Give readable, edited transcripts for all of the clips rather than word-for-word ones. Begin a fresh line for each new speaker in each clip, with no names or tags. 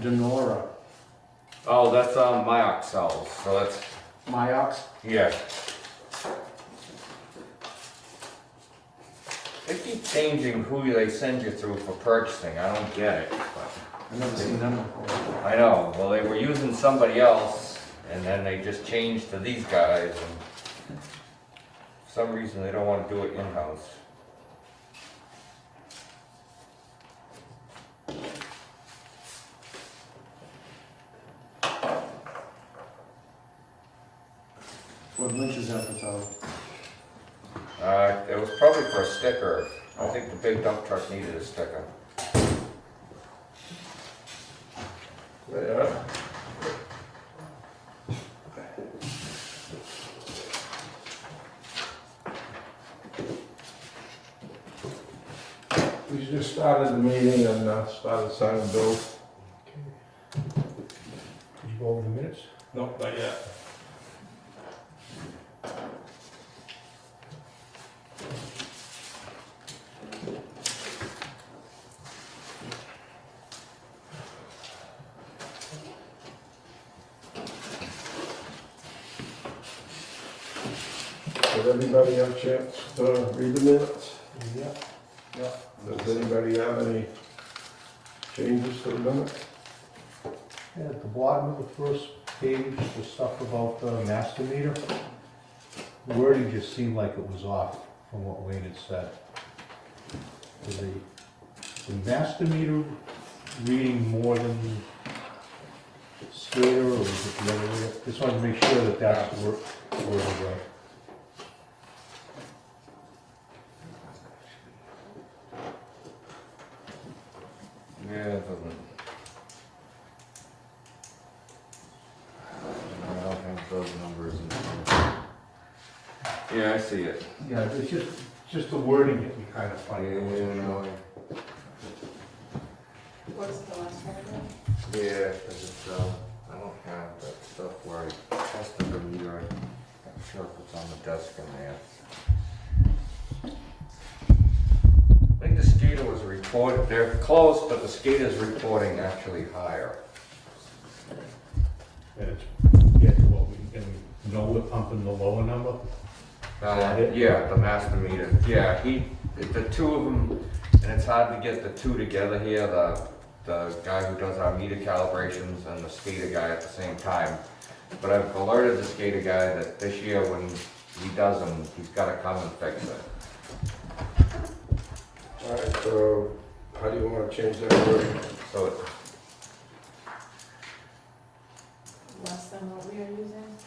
Denora.
Oh, that's Myox cells, so that's,
Myox?
yeah. They keep changing who they send you through for purchasing, I don't get it, but.
I've never seen them before.
I know, well, they were using somebody else, and then they just changed to these guys, and for some reason they don't want to do it in-house.
What Lynch is that for, Tyler?
It was probably for a sticker. I think the big dump truck needed a sticker.
Yeah. We just started the meeting and started signing bills.
Did you go over the minutes?
No, not yet. Did everybody have a chance to read the minutes?
Yeah.
Does anybody have any changes to the minutes?
And at the bottom of the first page, the stuff about the master meter, the wording just seemed like it was off from what Wayne had said. Is the master meter reading more than SCADA, or is it the other way? Just wanted to make sure that that's worded right.
Yeah, it doesn't. I don't have those numbers in front. Yeah, I see it.
Yeah, it's just the wording that we kind of find.
No.
What's the last paragraph?
Yeah, because it's, I don't have that stuff where I tested the meter. I'm not sure if it's on the desk in there. I think the SCADA was reported, they're close, but the SCADA is reporting actually higher.
And it's, yeah, what and we know we're pumping the lower number. that it?
Yeah, the master meter. Yeah, the two of them, and it's hard to get the two together here, the guy who does our meter calibrations and the SCADA guy at the same time. But I've alerted the SCADA guy that this year when he does them, he's gotta come and fix it.
Alright, so how do you want to change that wording?
So
Less than what we are using?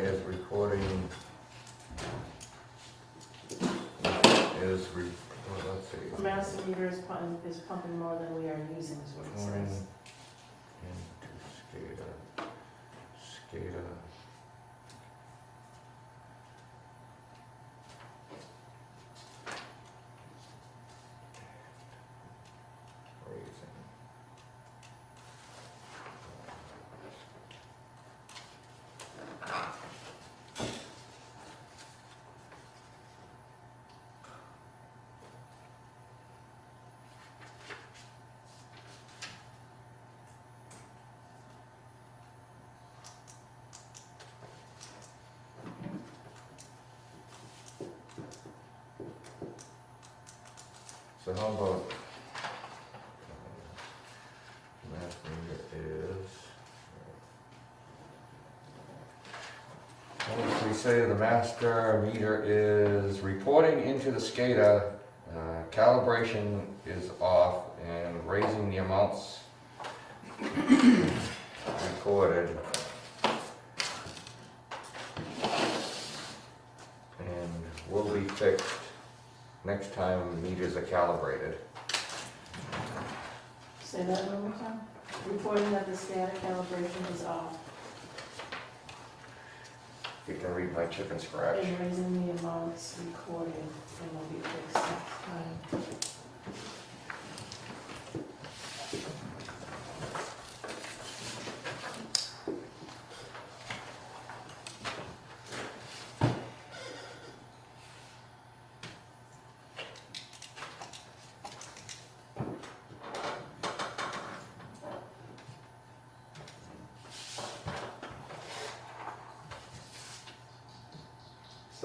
is recording, well, let's see.
The master meter is pumping more than we are using, is what it
Recording
says.
into SCADA. Raising. So how about, master meter is, what if we say the master meter is reporting into the SCADA, calibration is off and raising the amounts recorded. And will be fixed next time meters are calibrated.
Say that one more time. Reporting that the SCADA calibration is off
You can read my chicken scratch.
and raising the amounts recorded and will be fixed next time.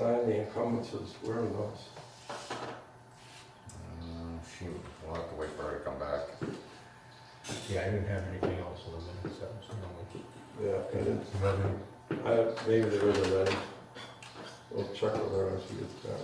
sign the encumbrances, where are those?
We'll have to wait for her to come back.
Yeah, I didn't have anything else in the minutes, that was the only.
Yeah, I didn't,
Another-
maybe there isn't any. We'll check with her as she gets back.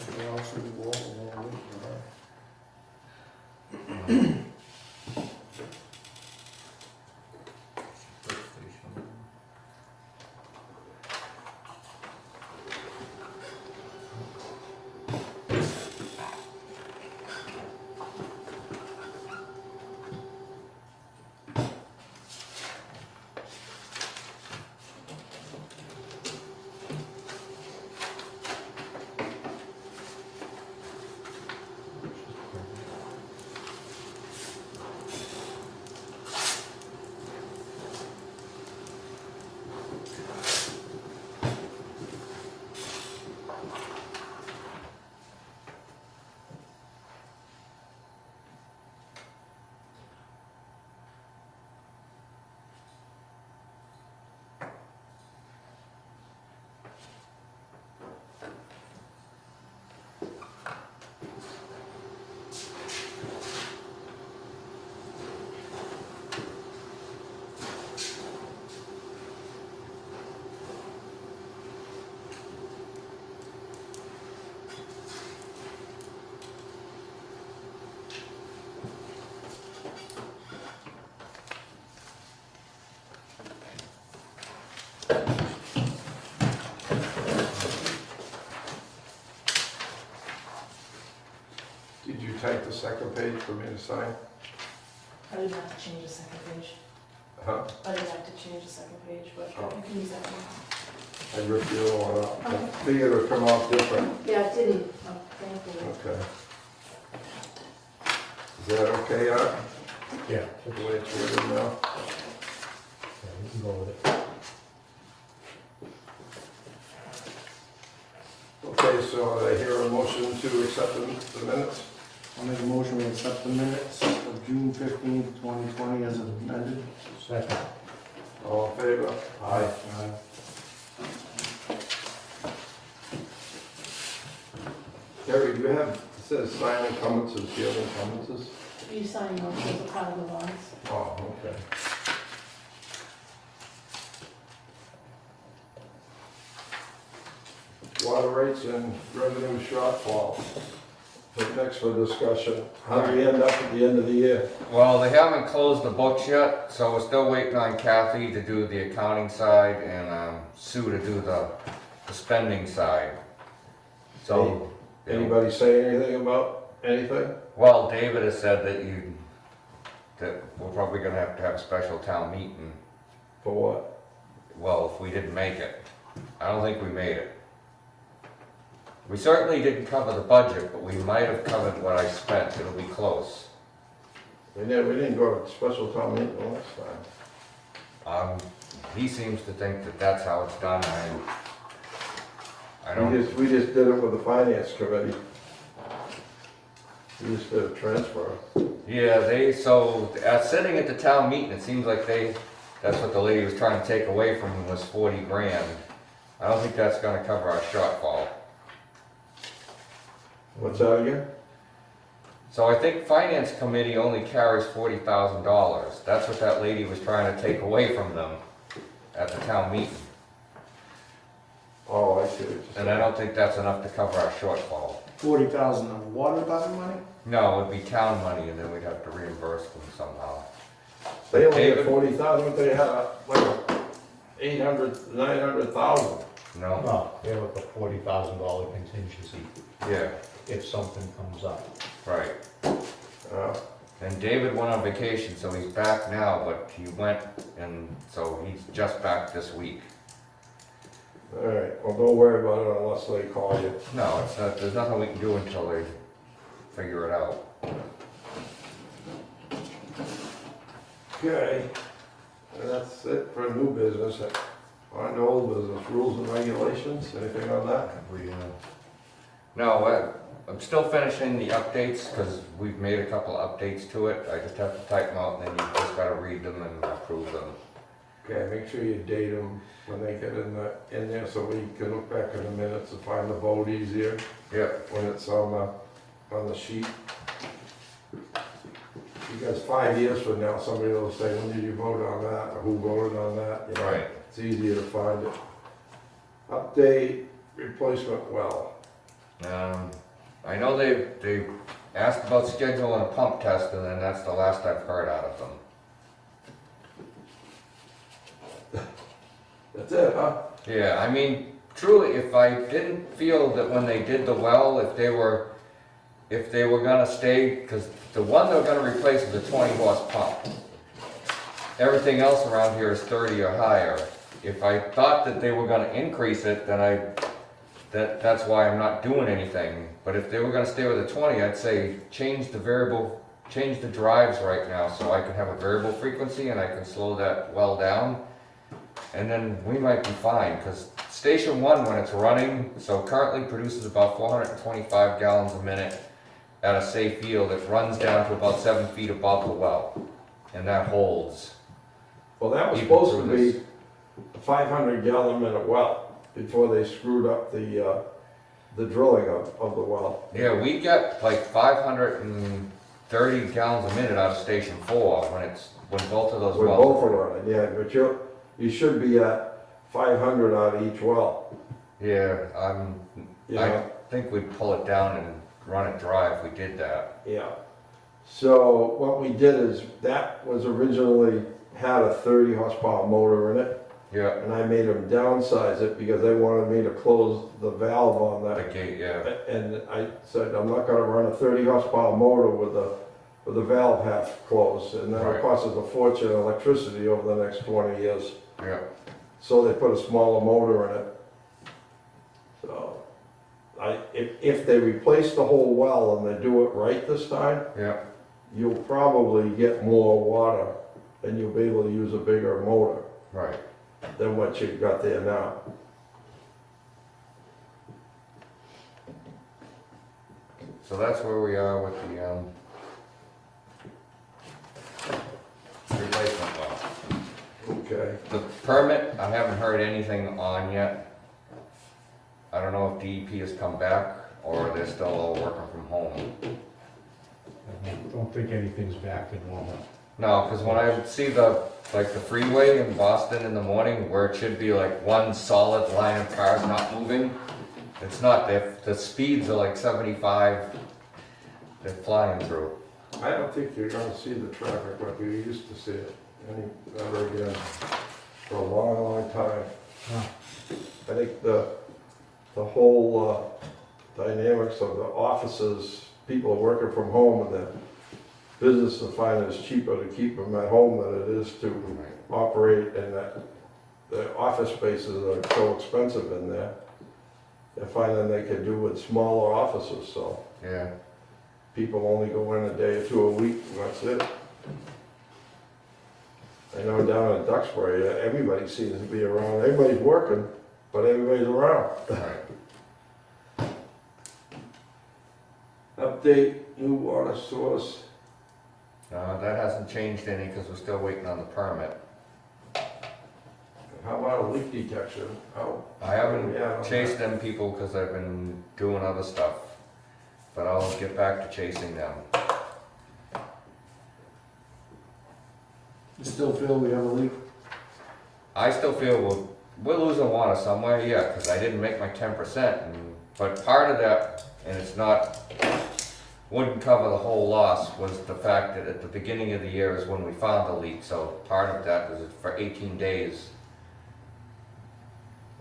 Anything else in the wall, we'll wait for her.
Did you type the second page for me to sign?
I didn't have to change the second page.
Huh?
I didn't have to change the second page, but
Oh.
you can use that one.
I ripped the other one up. I figured it would come out different.
Yeah, it didn't. Oh, thank you.
Okay. Is that okay, Art?
Yeah,
The way it's written now?
yeah, we can go with it.
Okay, so I hear a motion to accept the minutes.
I'll make a motion to accept the minutes of June 15th, 2020 as amended.
Second.
All in favor? Aye. Terry, do you have, it says sign encumbrances, do you have encumbrances?
You sign those as a part of the bonds.
Oh, okay. Water rates and revenue shortfall. But next for discussion, how do we end up at the end of the year?
Well, they haven't closed the books yet, so we're still waiting on Kathy to do the accounting side and Sue to do the spending side. So,
Anybody say anything about anything?
well, David has said that we're probably gonna have to have a special town meeting.
For what?
Well, if we didn't make it. I don't think we made it. We certainly didn't cover the budget, but we might have covered what I spent. It'll be close.
We didn't go to special town meeting last time.
He seems to think that that's how it's done. I don't.
We just did it with the finance committee. We just did a transfer.
Yeah, sitting at the town meeting, it seems like that's what the lady was trying to take away from him was 40 grand. I don't think that's gonna cover our shortfall.
What's that again?
So I think finance committee only carries $40,000. That's what that lady was trying to take away from them at the town meeting.
Oh, I see what you're saying.
And I don't think that's enough to cover our shortfall.
40,000 of water department money?
No, it'd be town money and then we'd have to reimburse them somehow.
They only had
David?
40,000, they had like $900,000.
No,
No, they're with the $40,000 contingency
yeah,
if something comes up.
right.
Uh,
And David went on vacation, so he's back now, but he went, and so he's just back this week.
All right, well, don't worry about it unless they call you.
No, it's not, there's nothing we can do until they figure it out.
Okay, and that's it for new business. On to old business, rules and regulations, anything on that?
No, I'm still finishing the updates, because we've made a couple of updates to it. I just have to type them out, and then you just gotta read them and approve them.
Okay, make sure you date them when they get in there, so we can look back in the minutes and find the vote easier
Yep,
when it's on the sheet. Because 5 years from now, somebody will say, when did you vote on that, or who voted on that? You know,
right.
it's easier to find it. Update replacement well.
I know they asked about scheduling a pump test, and then that's the last I've heard out of them.
That's it, huh?
Yeah, I mean, truly, if I didn't feel that when they did the well, if they were gonna stay, because the one they're gonna replace is a 20 horse pump. Everything else around here is 30 or higher. If I thought that they were gonna increase it, then that's why I'm not doing anything. But if they were gonna stay with a 20, I'd say change the drives right now so I can have a variable frequency and I can slow that well down. And then we might be fine, because station 1, when it's running, so currently produces about 425 gallons a minute at a safe yield. It runs down to about 7 feet above the well, and that holds.
Well, that was
Even
supposed to
through
be
this.
a 500 gallon minute well before they screwed up the drilling of the well.
Yeah, we get like 530 gallons a minute out of station 4 when both of those
When
wells.
both are running, yeah, but you should be at 500 out of each well.
Yeah,
You
I
know?
think we'd pull it down and run it dry if we did that.
Yeah. So what we did is, that was originally had a 30 horsepower motor in it,
Yeah,
and I made them downsize it because they wanted me to close the valve on
the
that.
gate, yeah,
And I said, I'm not gonna run a 30 horsepower motor with the valve half closed, and that'll
Right.
cost us a fortune in electricity over the next 20 years.
yeah.
So they put a smaller motor in it. So, if they replace the whole well and they do it right this time,
Yeah,
you'll probably get more water and you'll be able to use a bigger motor
right.
than what you've got there now.
So that's where we are with the replacement well.
Okay.
The permit, I haven't heard anything on yet. I don't know if DEP has come back or they're still all working from home.
I don't think anything's back to normal.
No, because when I see the freeway in Boston in the morning where it should be like one solid line of cars not moving, it's not. The speeds are like 75. They're flying through.
I don't think you're gonna see the traffic like you used to see it ever again for a long, long time.
Huh.
I think the whole dynamics of the offices, people are working from home, and the business will find it's cheaper to keep them at home than it is to operate, and that the office spaces are so expensive in there. They're finding they can do with smaller offices, so
Yeah.
people only go in a day or two a week, and that's it. I know down in Duxbury, everybody seems to be around, everybody's working, but everybody's around.
Right.
Update, new water source.
That hasn't changed any because we're still waiting on the permit.
How about a leak detection? How?
I haven't
Yeah.
chased them people because I've been doing other stuff, but I'll get back to chasing them.
You still feel we have a leak?
I still feel we're losing water somewhere, yeah, because I didn't make my 10%, but part of that, and it's not, wouldn't cover the whole loss, was the fact that at the beginning of the year is when we found the leak, so part of that was for 18 days,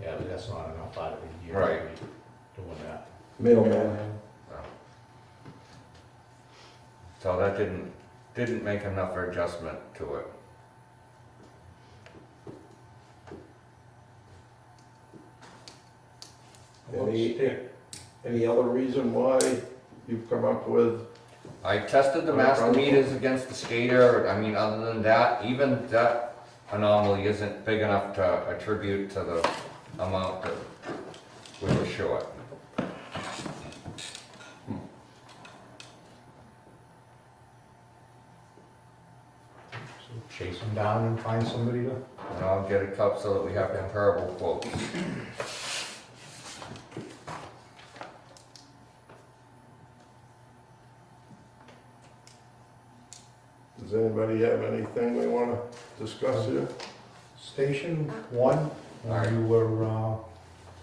Yeah, but that's not enough out of a year.
Right.
to be Doing that.
Middleman.
So that didn't make enough adjustment to it.
Any other reason why you've come up with?
I tested the master meters against the skater. I mean, other than that, even that anomaly isn't big enough to attribute to the amount that we were short.
So chase them down and find somebody to,
And I'll get it up so that we have comparable quotes.
Does anybody have anything they wanna discuss here?
Station 1, when you were,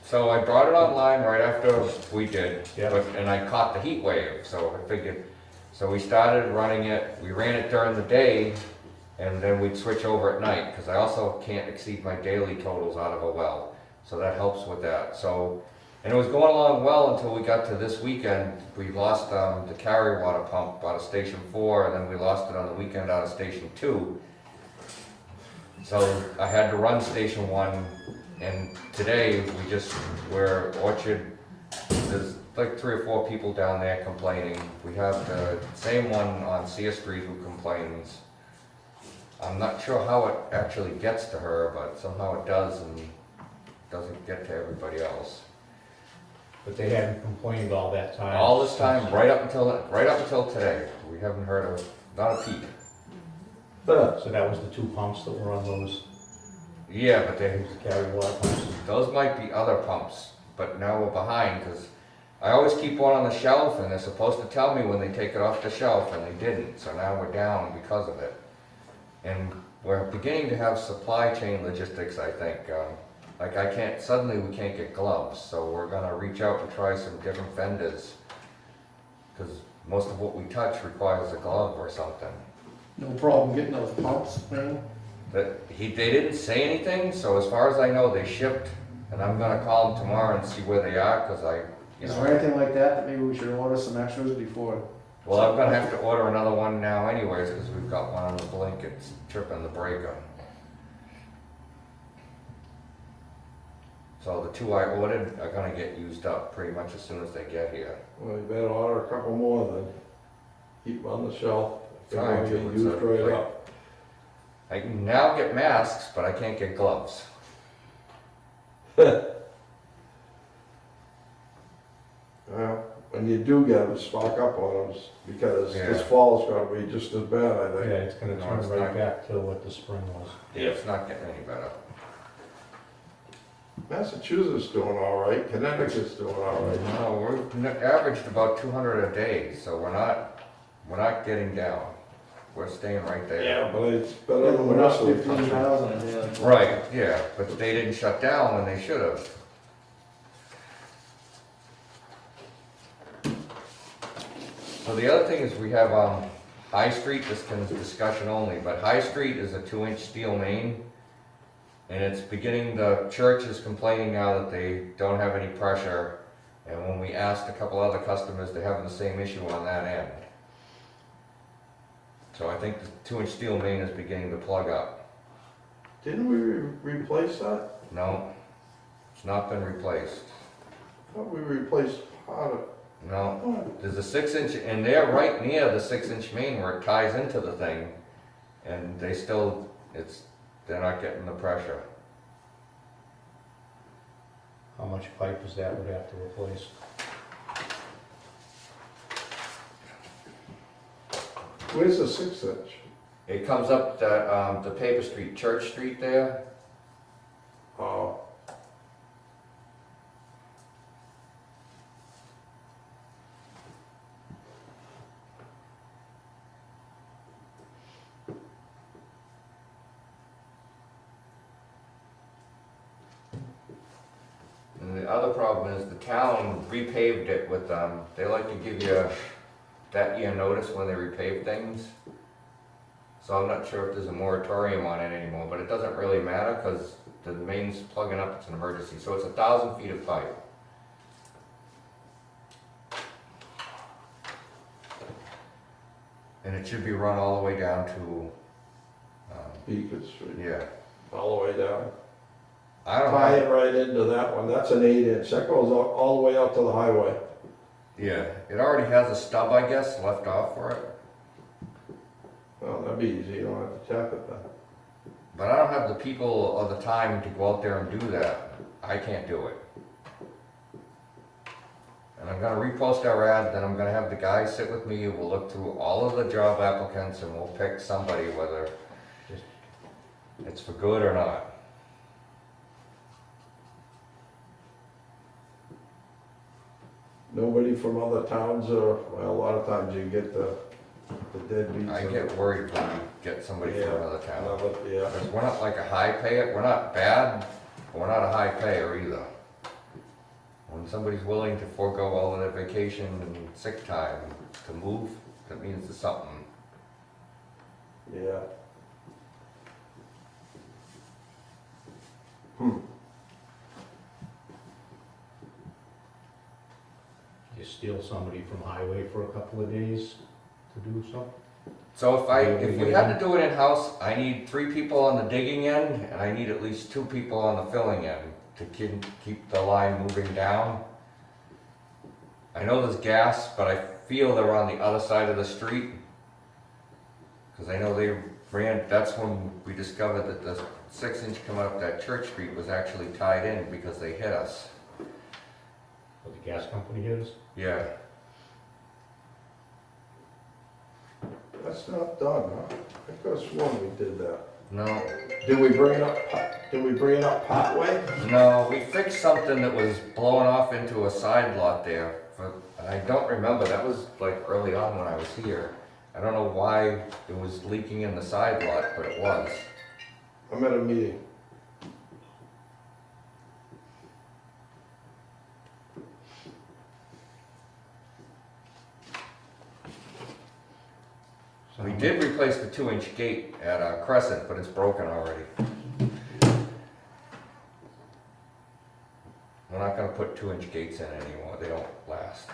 So I brought it online right after we did,
Yeah.
and I caught the heat wave, so I figured, so we started running it, we ran it during the day, and then we'd switch over at night, because I also can't exceed my daily totals out of a well, so that helps with that, so, and it was going along well until we got to this weekend. We lost the carry water pump out of Station 4, and then we lost it on the weekend out of Station 2. So I had to run Station 1, and today we're Orchard, there's like 3 or 4 people down there complaining. We have the same one on Sear Street who complains. I'm not sure how it actually gets to her, but somehow it does and doesn't get to everybody else.
but they hadn't complained all that time.
All this time, right up until today, we haven't heard of, not a peep.
So that was the 2 pumps that were on those
Yeah, but
carry water pumps?
those might be other pumps, but now we're behind, because I always keep one on the shelf, and they're supposed to tell me when they take it off the shelf, and they didn't, so now we're down because of it. And we're beginning to have supply chain logistics, I think. Like suddenly we can't get gloves, so we're gonna reach out and try some different vendors, because most of what we touch requires a glove or something.
No problem getting those pumps, man.
But they didn't say anything, so as far as I know, they shipped, and I'm gonna call them tomorrow and see where they are, because
Is there anything like that maybe we should order some extras before?
well, I'm gonna have to order another one now anyways, because we've got one on the blink, it's tripping the breaker. So the 2 I ordered are gonna get used up pretty much as soon as they get here.
Well, you better order a couple more then. Keep them on the shelf. They're
Trying
gonna
to,
get
it's
used
a-
right up.
I can now get masks, but I can't get gloves.
Well, when you do get them, stock up on them, because this
Yeah.
fall is gonna be just as bad, I
Yeah,
think.
it's gonna
No,
turn
it's
right
not.
back to what the spring was.
Yeah, it's not getting any better.
Massachusetts doing all right, Connecticut's doing all right.
No, we're averaged about 200 a day, so we're not getting down. We're staying right there.
Yeah, but it's better
Yeah,
than the
we're not
rest of the
15,000
country.
a day. like-
Right, yeah, but they didn't shut down when they should have. So the other thing is we have, High Street, this is discussion only, but High Street is a 2-inch steel main. And it's beginning, the church is complaining now that they don't have any pressure. And when we asked a couple other customers, they're having the same issue on that end. So I think the 2-inch steel main is beginning to plug up.
Didn't we replace that?
No, it's not been replaced.
I thought we replaced part of.
No,
Oh,
there's a 6-inch, and they're right near the 6-inch main where it ties into the thing. And they still, they're not getting the pressure.
How much pipe is that would have to replace?
Where's the 6-inch?
It comes up the Paper Street, Church Street there.
Oh,
And the other problem is the town repaved it with, they like to give you that year notice when they repave things. So I'm not sure if there's a moratorium on it anymore, but it doesn't really matter, because the main's plugging up, it's an emergency, so it's 1,000 feet of pipe. And it should be run all the way down to,
Beacon Street,
yeah.
all the way down.
I don't
Tie
know,
it right into that one, that's an 8-inch, that goes all the way out to the highway.
yeah, it already has a stub, I guess, left off for it.
Well, that'd be easy, you don't have to tap it then.
But I don't have the people or the time to go out there and do that. I can't do it. And I'm gonna repost our ad, then I'm gonna have the guy sit with me, we'll look through all of the job applicants and we'll pick somebody whether it's for good or not.
Nobody from other towns, or, well, a lot of times you get the deadbeats.
I get worried when you get somebody from
Yeah,
another town.
Yeah,
Because we're not like a high payer, we're not bad, but we're not a high payer either. When somebody's willing to forego all of their vacation and sick time to move, that means there's something.
yeah.
You steal somebody from highway for a couple of days to do something?
So if we had to do it in-house, I need 3 people on the digging end, and I need at least 2 people on the filling end to keep the line moving down. I know there's gas, but I feel they're on the other side of the street. Because I know they ran, that's when we discovered that the 6-inch coming up that Church Street was actually tied in because they hit us.
What the gas company is?
Yeah,
That's not done, huh? I could have sworn we did that.
no,
Did we bring it up partway?
no, we fixed something that was blowing off into a side lot there. I don't remember, that was like early on when I was here. I don't know why it was leaking in the side lot, but it was.
I'm at a meeting.
We did replace the 2-inch gate at Crescent, but it's broken already. We're not gonna put 2-inch gates in anymore, they don't last.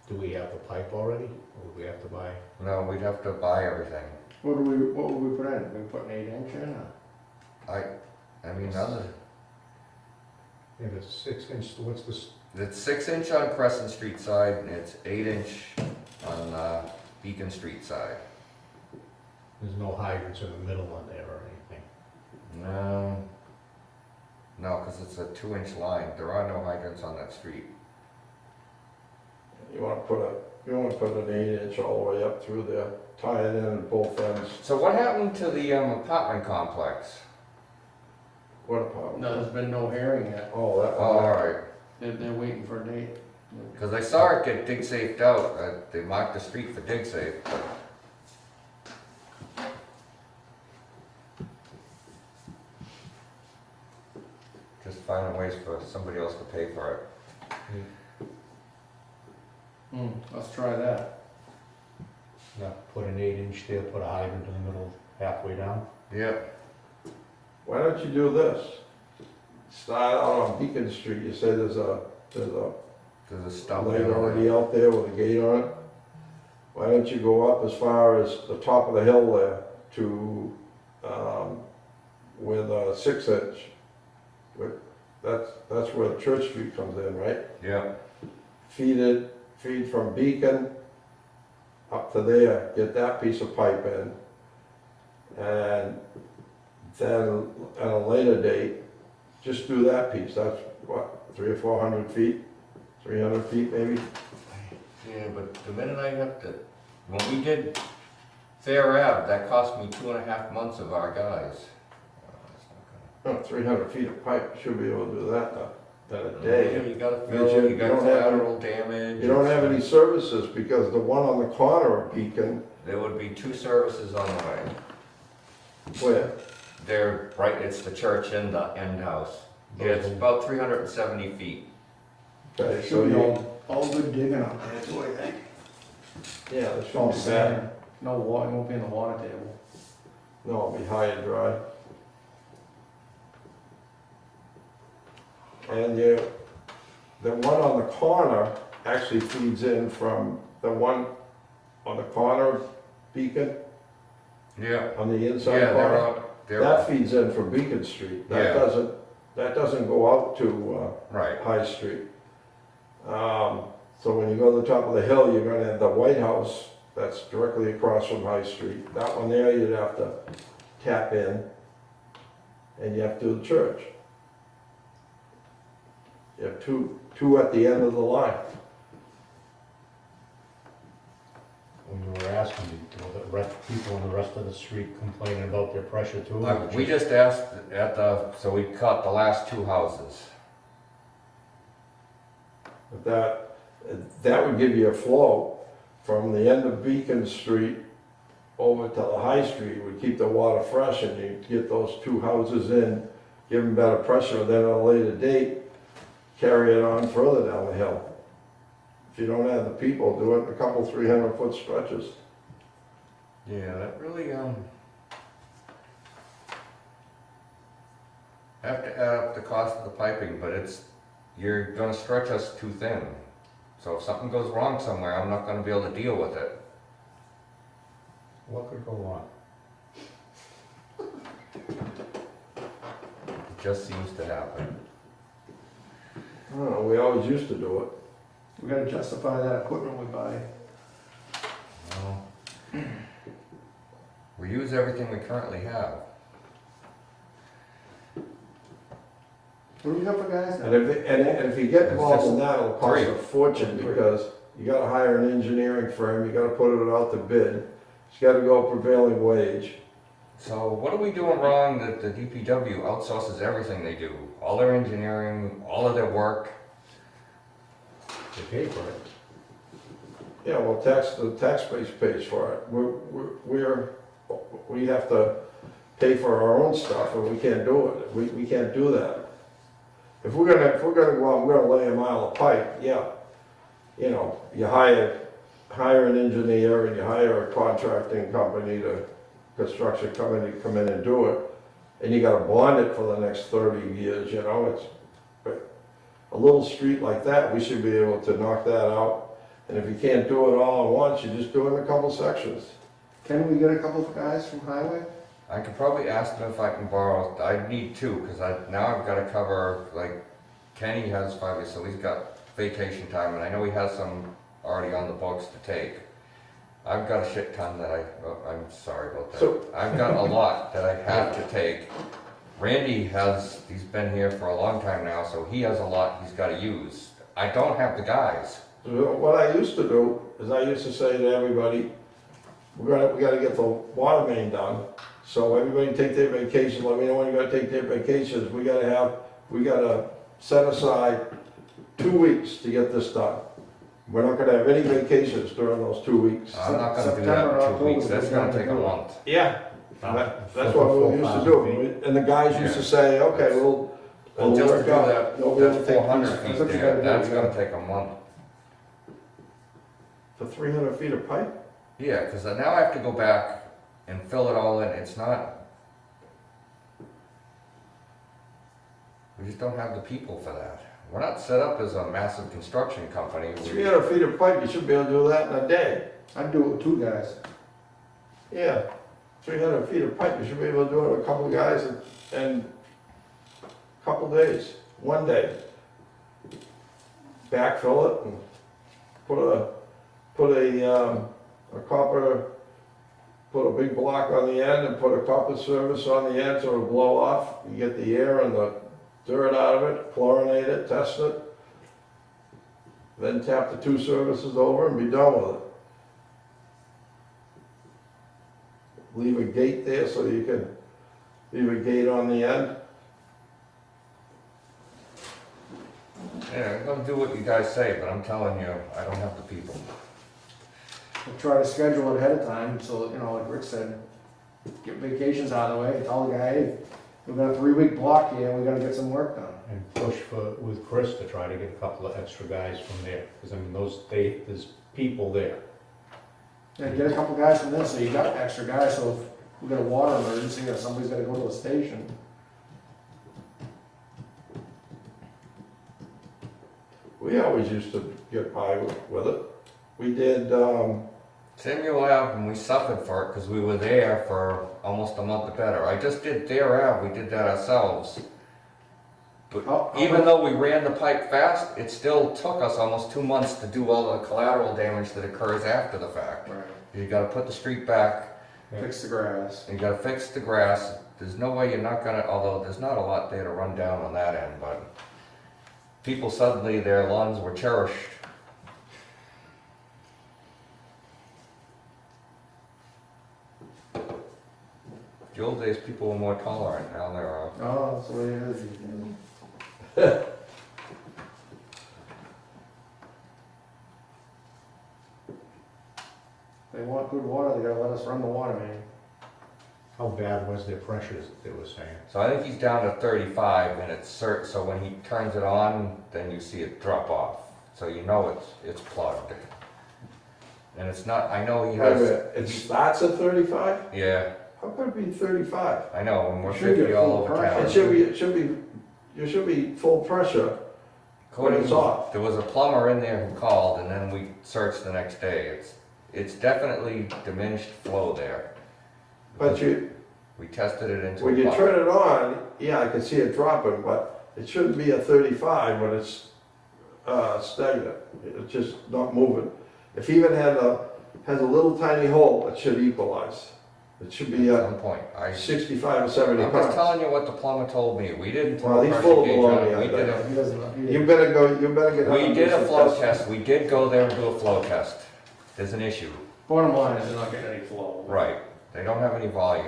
Do we have the pipe already, or do we have to buy?
No, we'd have to buy everything.
What would we put in? We put an 8-inch in, or?
I mean, other,
If it's 6-inch, what's this?
it's 6-inch on Crescent Street side, and it's 8-inch on Beacon Street side.
There's no hydrants in the middle on there or anything?
No, because it's a 2-inch line, there are no hydrants on that street.
You wanna put an 8-inch all the way up through there, tie it in at both ends.
So what happened to the apartment complex?
What about?
No, there's been no hearing yet.
Oh, that.
Oh, alright.
They're waiting for a date.
Because I saw it get dig safed out, they marked the street for dig safe, but. Just finding ways for somebody else to pay for it.
Let's try that.
Yeah, put an 8-inch there, put a hydrant in the middle, halfway down?
Yep.
Why don't you do this? Start out on Beacon Street, you say there's a
There's a stub
lane
there.
already out there with a gate on it. Why don't you go up as far as the top of the hill there to, with a 6-inch? That's where Church Street comes in, right?
Yep.
Feed from Beacon up to there, get that piece of pipe in. And then at a later date, just do that piece, that's what, 300 or 400 feet? 300 feet maybe?
Yeah, but the minute I have to, when we did Fair Ave, that cost me 2.5 months of our guys.
Oh, 300 feet of pipe, you should be able to do that in a
Yeah,
day.
you gotta
Because
fill,
you
you got
don't have
collateral damage.
You don't have any services because the one on the corner of Beacon,
There would be 2 services on the way.
where?
They're right, it's the church and the end house. Yeah, it's about 370 feet.
Okay, so
Should be
you,
all good digging up there too, I think.
yeah, that
All
shouldn't be bad.
sand. No water, it won't be in the water table.
No, it'll be high and dry. And the one on the corner actually feeds in from the one on the corner beacon,
Yeah,
on the inside
yeah,
corner.
they're out,
That feeds in from Beacon Street.
Yeah.
That doesn't go out to,
right,
High Street. So when you go to the top of the hill, you're gonna have the White House, that's directly across from High Street. That one there, you'd have to tap in, and you have to do the church. You have two at the end of the line.
When you were asking me, people on the rest of the street complaining about their pressure too?
we just asked so we cut the last two houses.
But that would give you a flow from the end of Beacon Street over to the High Street, would keep the water fresh, and you get those two houses in, give them better pressure, then at a later date, carry it on further down the hill. If you don't have the people, do it in a couple 300-foot stretches.
Yeah, that really, have to add up the cost of the piping, but you're gonna stretch us too thin. So if something goes wrong somewhere, I'm not gonna be able to deal with it.
What could go wrong?
It just seems to happen.
I don't know, we always used to do it.
We gotta justify that equipment we buy.
Well, we use everything we currently have.
What do we got for guys now?
And if you get involved in that, it'll cost
Three.
a fortune, because you gotta hire an engineering firm, you gotta put it out to bid, it's gotta go prevailing wage.
So what are we doing wrong that the DPW outsources everything they do? All their engineering, all of their work?
They pay for it.
Yeah, well, the tax base pays for it. We have to pay for our own stuff, and we can't do it. We can't do that. If we're gonna go out, we're gonna lay a mile of pipe, yeah. You know, you hire an engineer, and you hire a contracting company construction company to come in and do it, and you gotta bond it for the next 30 years, you know, but a little street like that, we should be able to knock that out. And if you can't do it all at once, you just do it in a couple sections.
Can we get a couple of guys from highway?
I could probably ask them if I can borrow, I need two, because now I've got to cover, like, Kenny has 5 years, so he's got vacation time, and I know he has some already on the books to take. I've got a shit ton that I'm sorry about that.
So-
I've got a lot that I have to take. Randy he's been here for a long time now, so he has a lot he's got to use. I don't have the guys.
So what I used to do is I used to say to everybody, we gotta get the water main done. So everybody take their vacation, let me know when you gotta take their vacations. We gotta set aside 2 weeks to get this done. We're not gonna have any vacations during those 2 weeks.
I'm not gonna do
September,
that in 2 weeks,
October,
that's
we
gonna
gotta
take a
do it.
month.
Yeah. That's what we used to do. And the guys used to say, okay, we'll
Well, just to
work
do
out.
that,
Nobody will
that
take
400
these-
feet
That's what you
there,
gotta do,
that's
yeah.
gonna take a month.
For 300 feet of pipe?
Yeah, because now I have to go back and fill it all in, it's not. We just don't have the people for that. We're not set up as a massive construction company.
300 feet of pipe, you should be able to do that in a day.
I'd do it with 2 guys.
Yeah, 300 feet of pipe, you should be able to do it with a couple of guys in a couple of days, 1 day. Backfill it and put a copper, put a big block on the end and put a copper service on the end so it'll blow off. You get the air and the dirt out of it, chlorinate it, test it. Then tap the 2 services over and be done with it. Leave a gate there so you can leave a gate on the end.
Yeah, I'm gonna do what you guys say, but I'm telling you, I don't have the people.
We'll try to schedule it ahead of time, so, you know, like Rick said, get vacations out of the way, tell the guy, hey, we've got a 3-week block here, we gotta get some work done.
And push with Chris to try to get a couple of extra guys from there, because I mean, there's people there.
And get a couple guys from this, so you got extra guys, so we got a water emergency, or somebody's gotta go to a station.
We always used to get by with it. We did,
Samuel Ave, and we suffered for it because we were there for almost a month or better. I just did their Ave, we did that ourselves. But
How- how
even
much-
though we ran the pipe fast, it still took us almost 2 months to do all the collateral damage that occurs after the fact.
Right,
You gotta put the street back,
fix the grass.
you gotta fix the grass. There's no way you're not gonna, although there's not a lot there to run down on that end, but people suddenly, their lawns were cherished. The old days, people were more tolerant, now they're,
Oh, that's the way it is. these days. They want good water, they gotta let us run the water main.
How bad was their pressure, they were saying?
so I think he's down to 35 and it's so when he turns it on, then you see it drop off. So you know it's plugged. And it's not, I know he
wait a
has,
minute, it starts at 35?
yeah,
How could it be 35?
I know, and we're
You should get
50 all
full
over
pressure.
town.
You should be full pressure when it's off.
There was a plumber in there who called and then we searched the next day. It's definitely diminished flow there.
But
We tested it into
when
a
you
bucket.
turn it on, yeah, I can see it dropping, but it shouldn't be at 35 when it's stagnant. It's just not moving. If he even has a little tiny hole, it should equalize. It should be
At
at
some point.
65 or 70
I'm just
pounds.
telling you what the plumber told me. We didn't
Well,
throw a
he's
pressure
full of
gauge on
baloney,
it.
I
We did
think.
a
He doesn't,
You better get
We
him
did
to
a
do
flow
some
test, we did go there and do a flow test. There's an issue.
bottom line is they're not getting any flow.
Right, they don't have any volume.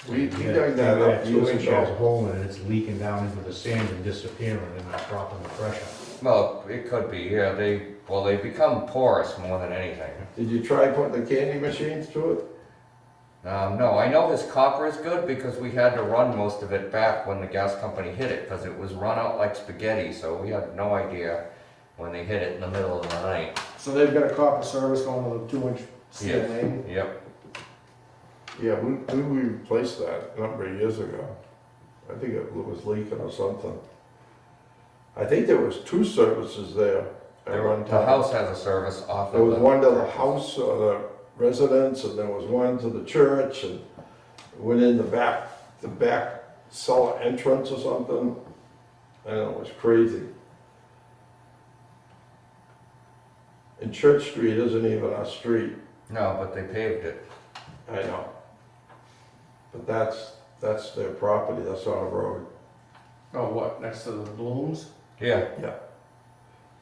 We
Yeah,
dug that
maybe
up
that
years
2 inch
ago.
has a hole in it, it's leaking down into the sand and disappearing and not dropping the pressure.
Well, it could be, yeah, they become porous more than anything.
Did you try putting the candy machines to it?
No, I know his copper is good because we had to run most of it back when the gas company hit it, because it was run out like spaghetti, so we had no idea when they hit it in the middle of the night.
So they've got a copper service going to the 2-inch steel
Yes.
main.
Yep,
Yeah, we replaced that a number of years ago. I think it was leaking or something. I think there was 2 services there at one
the
time.
house has a service off of
There was
the-
one to the house or the residence, and there was one to the church, and went in the back cellar entrance or something. I know, it was crazy. And Church Street isn't even our street,
No, but they paved it.
I know. But that's their property, that's our road.
Oh, what, next to the Blooms?
Yeah,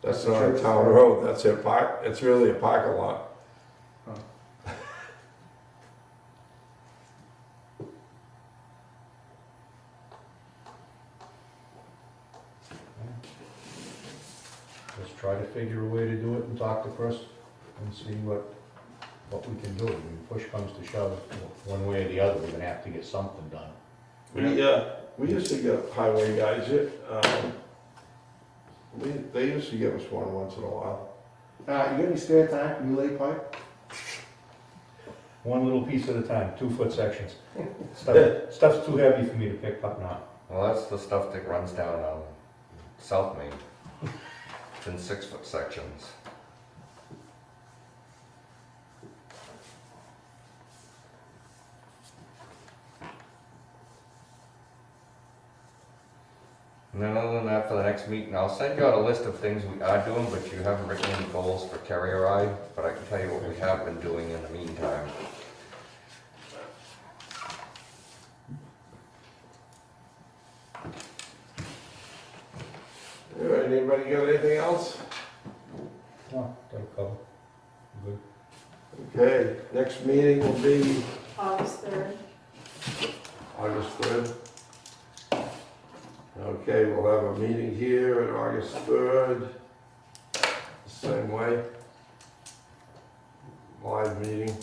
That's
the
not a
church's
town
road.
road, that's their it's really a parking lot.
Let's try to figure a way to do it and talk to Chris and see what we can do. I mean, push comes to shove, one way or the other, we're gonna have to get something done.
We used to get highway guys, they used to give us one once in a while.
You got any spare time, you lay pipe?
One little piece at a time, 2-foot sections. Stuff's too heavy for me to pick up now.
well, that's the stuff that runs down South Main. It's in 6-foot sections. And then other than that, for the next meeting, I'll send you out a list of things we are doing, but you haven't written any goals for Carrier Eye, but I can tell you what we have been doing in the meantime.
All right, anybody got anything else?
No, that'll cover. Good.
Okay, next meeting will be
August 3rd.
August 3rd. Okay, we'll have a meeting here at August 3rd. Same way. Live meeting.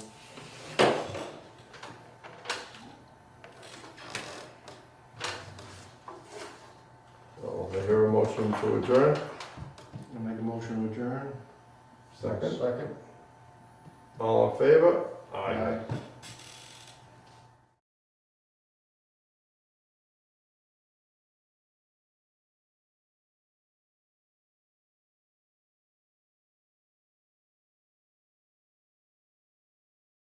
So, I hear a motion to adjourn.
I'll make a motion to adjourn.
Second,
Second.
all in favor?
Aye.